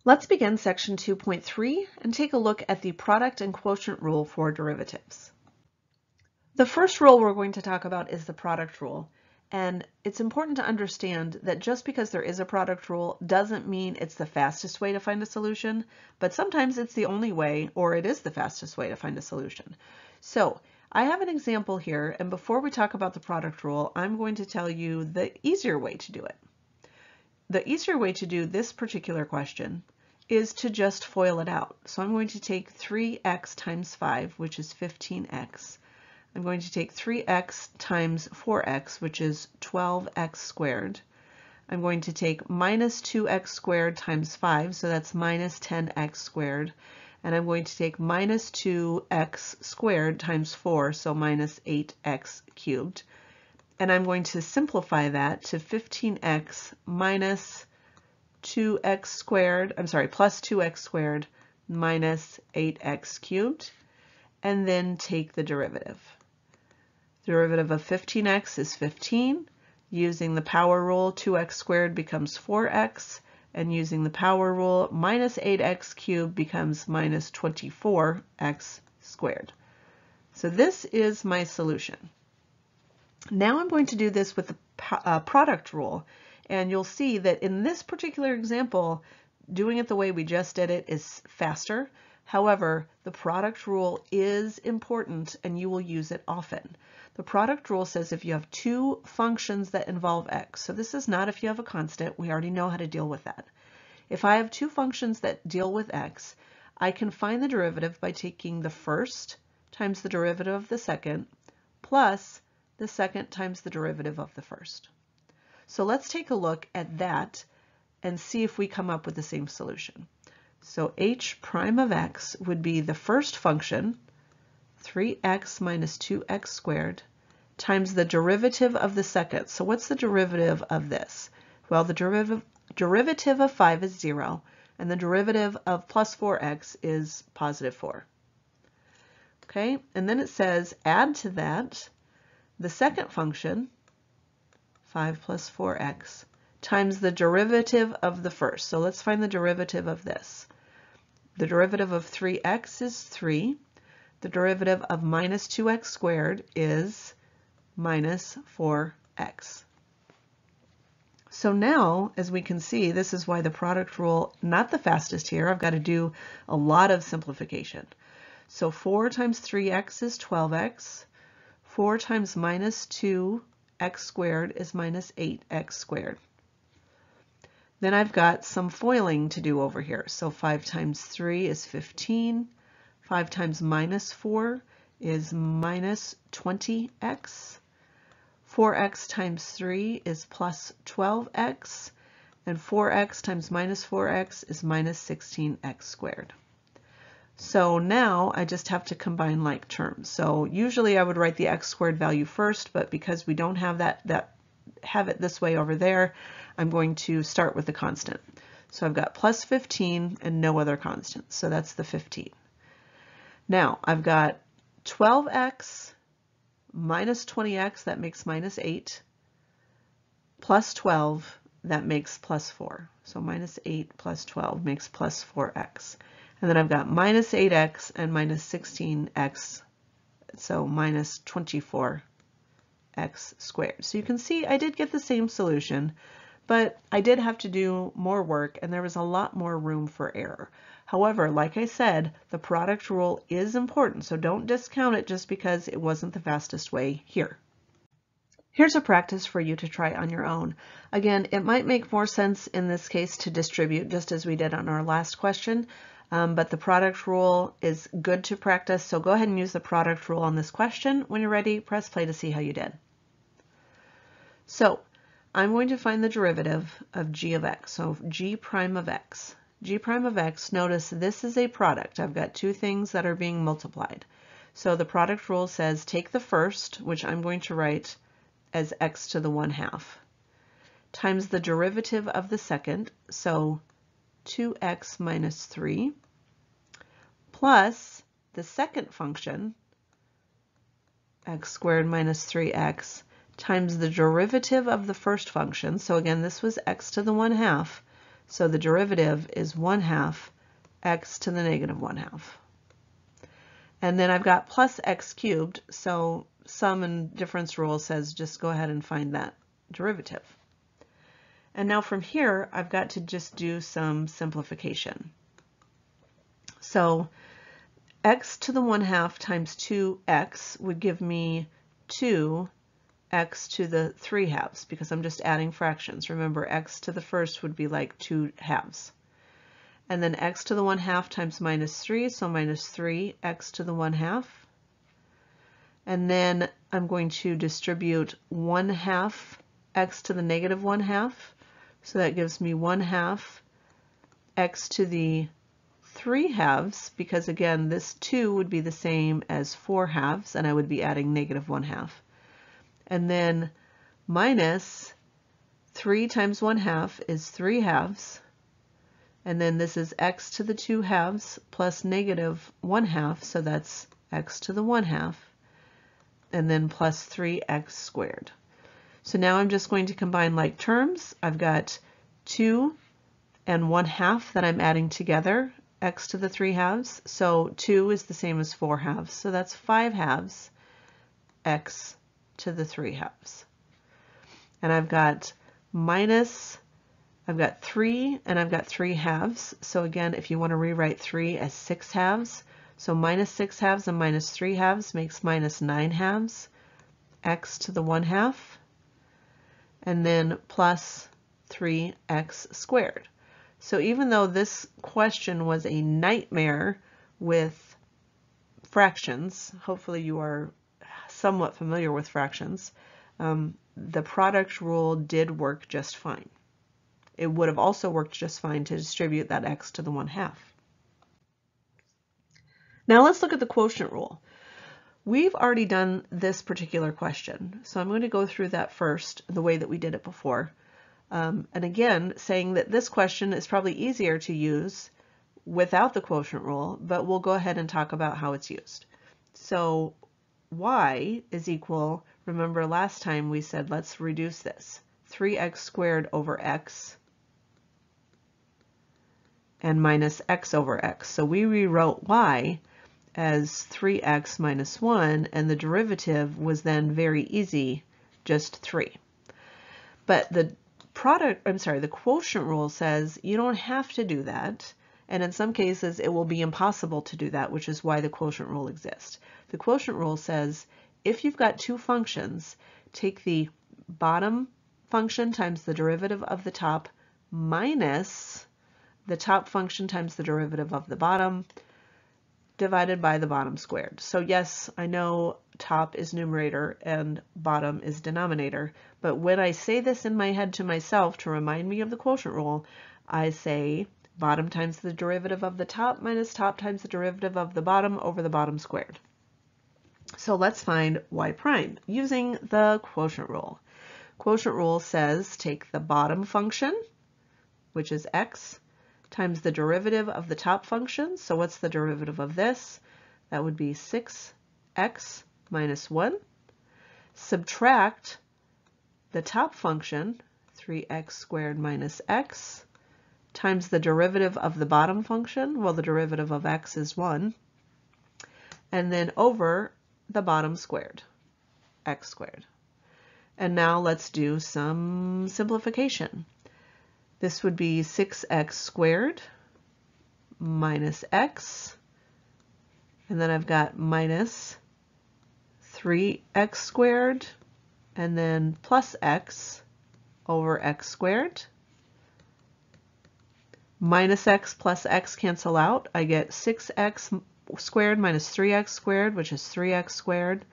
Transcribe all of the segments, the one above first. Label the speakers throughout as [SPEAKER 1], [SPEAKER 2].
[SPEAKER 1] Let's begin section 2.3 and take a look at the product and quotient rule for derivatives. The first rule we're going to talk about is the product rule. And it's important to understand that just because there is a product rule doesn't mean it's the fastest way to find a solution, but sometimes it's the only way, or it is the fastest way to find a solution. So I have an example here, and before we talk about the product rule, I'm going to tell you the easier way to do it. The easier way to do this particular question is to just FOIL it out. So I'm going to take 3x times 5, which is 15x. I'm going to take 3x times 4x, which is 12x squared. I'm going to take minus 2x squared times 5, so that's minus 10x squared. And I'm going to take minus 2x squared times 4, so minus 8x cubed. And I'm going to simplify that to 15x minus 2x squared, plus 2x squared minus 8x cubed, and then take the derivative. Derivative of 15x is 15. Using the power rule, 2x squared becomes 4x, and using the power rule, minus 8x cubed becomes minus 24x squared. So this is my solution. Now I'm going to do this with the product rule, and you'll see that in this particular example, doing it the way we just did it is faster. However, the product rule is important and you will use it often. The product rule says if you have two functions that involve x, so this is not if you have a constant, we already know how to deal with that. If I have two functions that deal with x, I can find the derivative by taking the first times the derivative of the second plus the second times the derivative of the first. So let's take a look at that and see if we come up with the same solution. So h prime of x would be the first function, 3x minus 2x squared, times the derivative of the second. So what's the derivative of this? Well, the derivative of 5 is 0, and the derivative of plus 4x is positive 4. Okay, and then it says add to that the second function, 5 plus 4x, times the derivative of the first. So let's find the derivative of this. The derivative of 3x is 3. The derivative of minus 2x squared is minus 4x. So now, as we can see, this is why the product rule, not the fastest here. I've got to do a lot of simplification. So 4 times 3x is 12x. 4 times minus 2x squared is minus 8x squared. Then I've got some FOILing to do over here. So 5 times 3 is 15. 5 times minus 4 is minus 20x. 4x times 3 is plus 12x. And 4x times minus 4x is minus 16x squared. So now I just have to combine like terms. So usually I would write the x squared value first, but because we don't have have it this way over there, I'm going to start with the constant. So I've got plus 15 and no other constants. So that's the 15. Now I've got 12x minus 20x, that makes minus 8, plus 12, that makes plus 4. So minus 8 plus 12 makes plus 4x. And then I've got minus 8x and minus 16x, so minus 24x squared. So you can see I did get the same solution, but I did have to do more work and there was a lot more room for error. However, like I said, the product rule is important, so don't discount it just because it wasn't the fastest way here. Here's a practice for you to try on your own. Again, it might make more sense in this case to distribute just as we did on our last question. But the product rule is good to practice, so go ahead and use the product rule on this question. When you're ready, press play to see how you did. So I'm going to find the derivative of g of x, so g prime of x. G prime of x, notice this is a product. I've got two things that are being multiplied. So the product rule says take the first, which I'm going to write as x to the 1/2, times the derivative of the second, so 2x minus 3, plus the second function, x squared minus 3x, times the derivative of the first function. So again, this was x to the 1/2 So the derivative is 1/2 x to the negative 1/2. And then I've got plus x cubed, so sum and difference rule says just go ahead and find that derivative. And now from here, I've got to just do some simplification. So x to the 1/2 times 2x would give me 2x to the 3/2, because I'm just adding fractions. Remember, x to the first would be like 2/2. And then x to the 1/2 times -3, so -3x to the 1/2. And then I'm going to distribute 1/2 x to the negative 1/2. So that gives me 1/2 x to the 3/2, because again, this 2 would be the same as 4/2, and I would be adding negative 1/2. And then minus 3 times 1/2 is 3/2. And then this is x to the 2/2 plus negative 1/2, so that's x to the 1/2, and then plus 3x squared. So now I'm just going to combine like terms. I've got 2 and 1/2 that I'm adding together, x to the 3/2. So 2 is the same as 4/2, so that's 5/2 x to the 3/2. And I've got I've got 3 and I've got 3/2. So again, if you want to rewrite 3 as 6/2, so -6/2 and -3/2 makes -9/2 x to the 1/2, and then plus 3x squared. So even though this question was a nightmare with fractions, hopefully you are somewhat familiar with fractions, the product rule did work just fine. It would have also worked just fine to distribute that x to the 1/2. Now let's look at the quotient rule. We've already done this particular question, so I'm going to go through that first, the way that we did it before. And again, saying that this question is probably easier to use without the quotient rule, but we'll go ahead and talk about how it's used. So y is equal, remember last time we said let's reduce this, 3x squared over x and minus x over x. So we rewrote y as 3x minus 1, and the derivative was then very easy, just 3. But the quotient rule says you don't have to do that, and in some cases it will be impossible to do that, which is why the quotient rule exists. The quotient rule says if you've got two functions, take the bottom function times the derivative of the top minus the top function times the derivative of the bottom divided by the bottom squared. So yes, I know top is numerator and bottom is denominator, but when I say this in my head to myself to remind me of the quotient rule, I say bottom times the derivative of the top minus top times the derivative of the bottom over the bottom squared. So let's find y prime using the quotient rule. Quotient rule says take the bottom function, which is x, times the derivative of the top function. So what's the derivative of this? That would be 6x minus 1. Subtract the top function, 3x squared minus x, times the derivative of the bottom function. Well, the derivative of x is 1. And then over the bottom squared, x squared. And now let's do some simplification. This would be 6x squared minus x, and then I've got minus 3x squared, and then plus x over x squared. Minus x plus x cancel out. I get 6x squared minus 3x squared, which is 3x squared,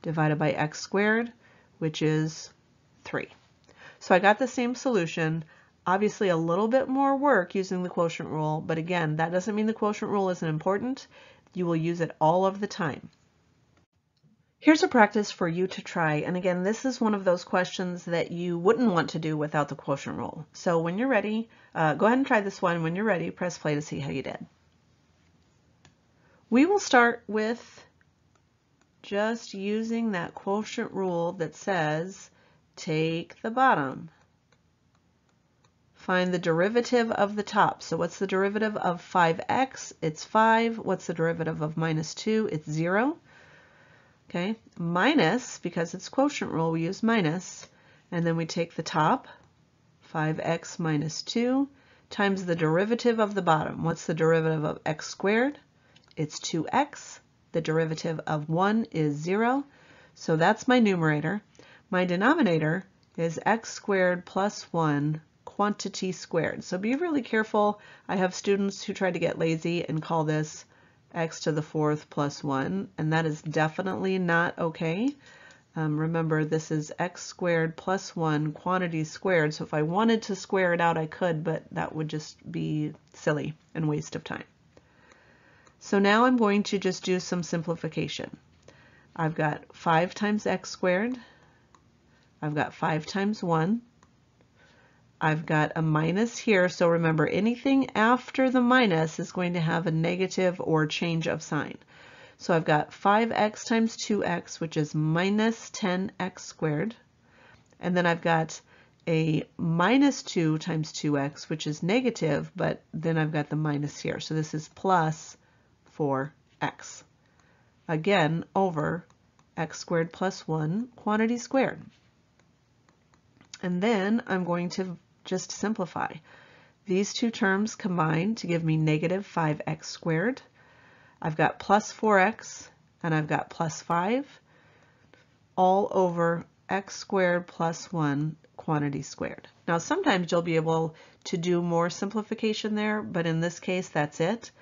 [SPEAKER 1] divided by x squared, which is 3. So I got the same solution. Obviously a little bit more work using the quotient rule, but again, that doesn't mean the quotient rule isn't important. You will use it all of the time. Here's a practice for you to try, and again, this is one of those questions that you wouldn't want to do without the quotient rule. So when you're ready, go ahead and try this one. When you're ready, press play to see how you did. We will start with just using that quotient rule that says take the bottom Find the derivative of the top. So what's the derivative of 5x? It's 5. What's the derivative of minus 2? It's 0. Okay, minus, because it's quotient rule, we use minus, and then we take the top, 5x minus 2, times the derivative of the bottom. What's the derivative of x squared? It's 2x. The derivative of 1 is 0. So that's my numerator. My denominator is x squared plus 1 quantity squared. So be really careful. I have students who try to get lazy and call this x to the 4th plus 1, and that is definitely not okay. Remember, this is x squared plus 1 quantity squared, so if I wanted to square it out, I could, but that would just be silly and waste of time. So now I'm going to just do some simplification. I've got 5 times x squared. I've got 5 times 1. I've got a minus here, so remember anything after the minus is going to have a negative or change of sign. So I've got 5x times 2x, which is minus 10x squared. And then I've got a minus 2 times 2x, which is negative, but then I've got the minus here. So this is plus 4x. Again, over x squared plus 1 quantity squared. And then I'm going to just simplify. These two terms combine to give me negative 5x squared. I've got plus 4x and I've got plus 5 all over x squared plus 1 quantity squared. Now sometimes you'll be able to do more simplification there, but in this case that's it.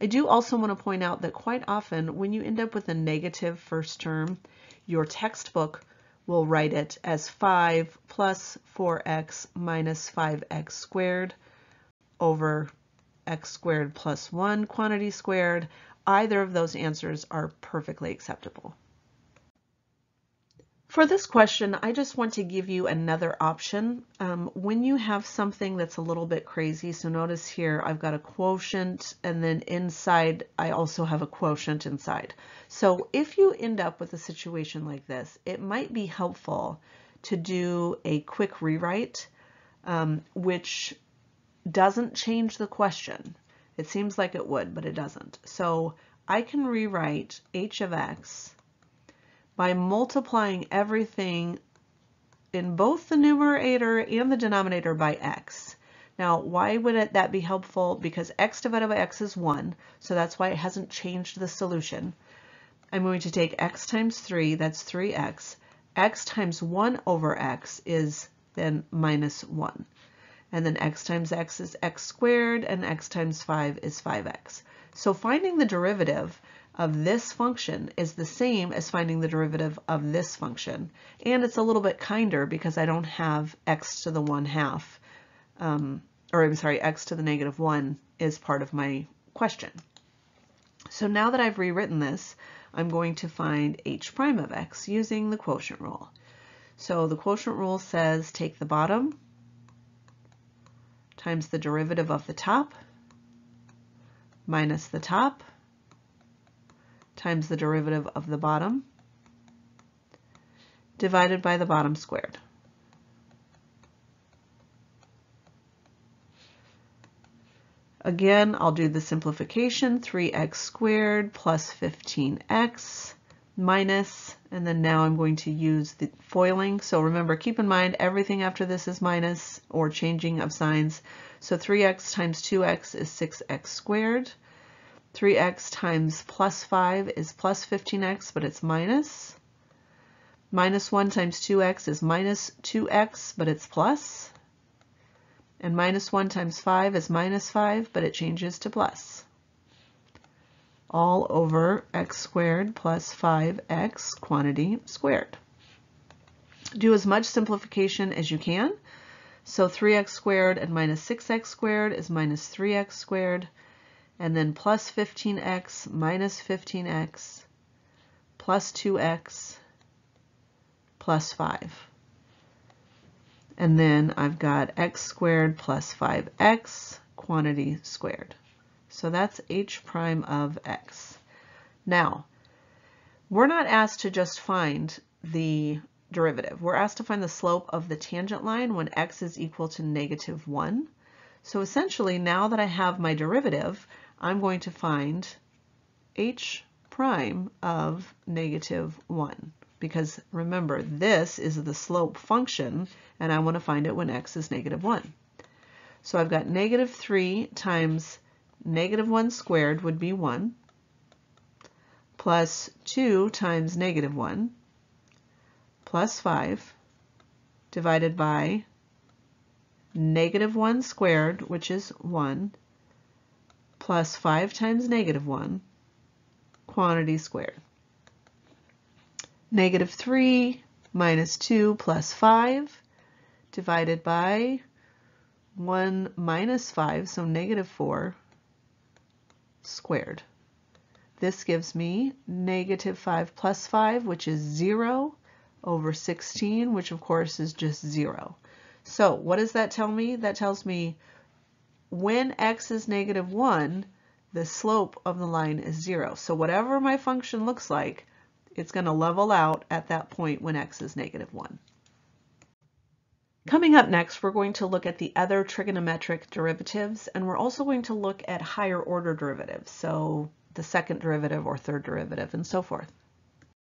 [SPEAKER 1] I do also want to point out that quite often when you end up with a negative first term, your textbook will write it as 5 plus 4x minus 5x squared over x squared plus 1 quantity squared. Either of those answers are perfectly acceptable. For this question, I just want to give you another option. When you have something that's a little bit crazy, so notice here I've got a quotient and then inside I also have a quotient inside. So if you end up with a situation like this, it might be helpful to do a quick rewrite, which doesn't change the question. It seems like it would, but it doesn't. So I can rewrite h of x by multiplying everything in both the numerator and the denominator by x. Now, why would that be helpful? Because x divided by x is 1, so that's why it hasn't changed the solution. I'm going to take x times 3, that's 3x. X times 1 over x is then minus 1. And then x times x is x squared, and x times 5 is 5x. So finding the derivative of this function is the same as finding the derivative of this function. And it's a little bit kinder because I don't have x to the 1/2, or I'm sorry, x to the negative 1 is part of my question. So now that I've rewritten this, I'm going to find h prime of x using the quotient rule. So the quotient rule says take the bottom times the derivative of the top minus the top times the derivative of the bottom divided by the bottom squared. Again, I'll do the simplification, 3x squared plus 15x minus, and then now I'm going to use the foiling. So remember, keep in mind everything after this is minus or changing of signs. So 3x times 2x is 6x squared. 3x times plus 5 is plus 15x, but it's minus. Minus 1 times 2x is minus 2x, but it's plus. And minus 1 times 5 is minus 5, but it changes to plus. All over x squared plus 5x quantity squared. Do as much simplification as you can. So 3x squared and minus 6x squared is minus 3x squared. And then plus 15x minus 15x plus 2x plus 5. And then I've got x squared plus 5x quantity squared. So that's h prime of x. Now, we're not asked to just find the derivative. We're asked to find the slope of the tangent line when x is equal to -1. So essentially, now that I have my derivative, I'm going to find h prime of -1. Because remember, this is the slope function, and I want to find it when x is -1. So I've got -3 times -1 squared would be 1, plus 2 times -1, plus 5, divided by -1 squared, which is 1, plus 5 times -1, quantity squared. -3 minus 2 plus 5, divided by 1 minus 5, so -4 squared. This gives me -5 plus 5, which is 0, over 16, which of course is just 0. So what does that tell me? That tells me when x is -1, the slope of the line is 0. So whatever my function looks like, it's going to level out at that point when x is -1. Coming up next, we're going to look at the other trigonometric derivatives, and we're also going to look at higher order derivatives, so the second derivative or third derivative and so forth.